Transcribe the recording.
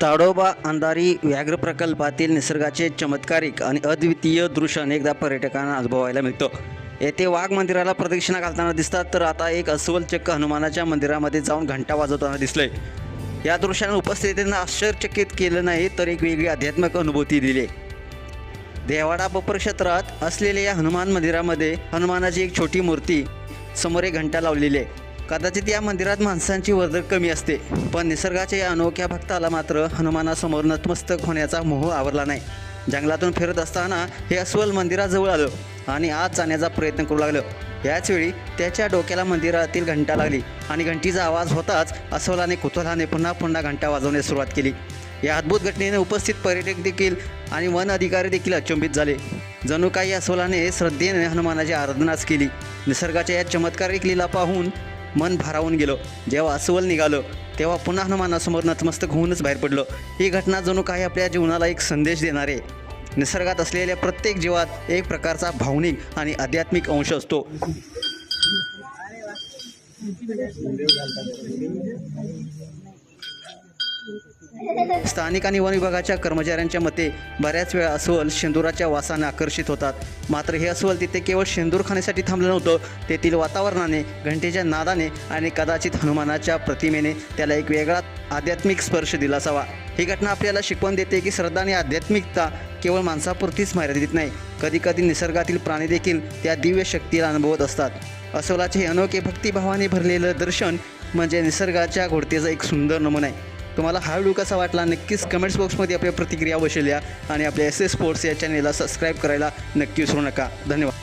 ताडोबा अंधारी व्याघ्र प्रकल्पातील निसर्गाचे चमत्कारिक आणि अद्वितीय दृश्य अनेकदा पर्यटकांना अनुभवायला मिळतं. येथे वाघ मंदिराला प्रदक्षिणा घालताना दिसतात, तर आता एक अस्वल चक्क हनुमानाच्या मंदिरामध्ये जाऊन घंटा वाजवताना दिसलंय. या दृश्याने उपस्थितांना आश्चर्यचकित केलं नाही, तर एक वेगळी आध्यात्मिक अनुभूती दिली. देवाडा परिक्षेत्रात असलेल्या या हनुमान मंदिरामध्ये हनुमानाची एक छोटी मूर्ती समोर एक घंटा लावलेली आहे. कदाचित या मंदिरात माणसांची वर्दळ कमी असते, पण निसर्गाच्या या अनोख्या भक्ताला मात्र हनुमानासमोर नतमस्तक होण्याचा मोह आवरला नाही. जंगलातून फिरत असताना हे अस्वल मंदिराजवळ आलं आणि आत जाण्याचा प्रयत्न करू लागलं. याचवेळी त्याच्या डोक्याला मंदिरातील घंटा लागली आणि घंटीचा आवाज होताच अस्वलाने कुतूहलाने पुन्हा पुन्हा घंटा वाजवण्यास सुरुवात केली. या अद्भुत घटनेने उपस्थित पर्यटक देखील आणि वन अधिकारी देखील अचंबित झाले. जणू काही अस्वलाने श्रद्धेने हनुमानाची आराधनाच केली. निसर्गाच्या या चमत्कारिक लीला पाहून मन भारावून गेलं. जेव्हा अस्वल निघालं तेव्हा पुन्हा हनुमानासमोर नतमस्तक होऊनच बाहेर पडलं. ही घटना जणू काही आपल्या जीवनाला एक संदेश देणारे. निसर्गात असलेल्या प्रत्येक जीवात एक प्रकारचा भावनिक आणि आध्यात्मिक अंश असतो. स्थानिक आणि वन विभागाच्या कर्मचाऱ्यांच्या मते बऱ्याच वेळा अस्वल शेंदुराच्या वासाने आकर्षित होतात. मात्र हे अस्वल तिथे केवळ शेंदूर खाण्यासाठी थांबलं नव्हतं. तेथील वातावरणाने, घंटेच्या नादाने आणि कदाचित हनुमानाच्या प्रतिमेने त्याला एक वेगळा आध्यात्मिक स्पर्श दिला असावा. ही घटना आपल्याला शिकवण देते की श्रद्धा आणि आध्यात्मिकता केवळ माणसापुरतीच मर्यादित नाही. कधीकधी निसर्गातील प्राणी देखील त्या दिव्य शक्तीला अनुभवत असतात. अस्वलाचे हे अनोखे भक्तिभावाने भरलेलं दर्शन म्हणजे निसर्गाच्या घोडतेचा एक सुंदर नमुना आहे. तुम्हाला हा व्हिडिओ कसा वाटला नक्कीच कमेंट्स बॉक्समध्ये आपल्या प्रतिक्रिया अवश्य लिहा आणि आपल्या SS स्पोर्ट्स या चॅनेलला सबस्क्राईब करायला नक्की विसरू नका. धन्यवाद.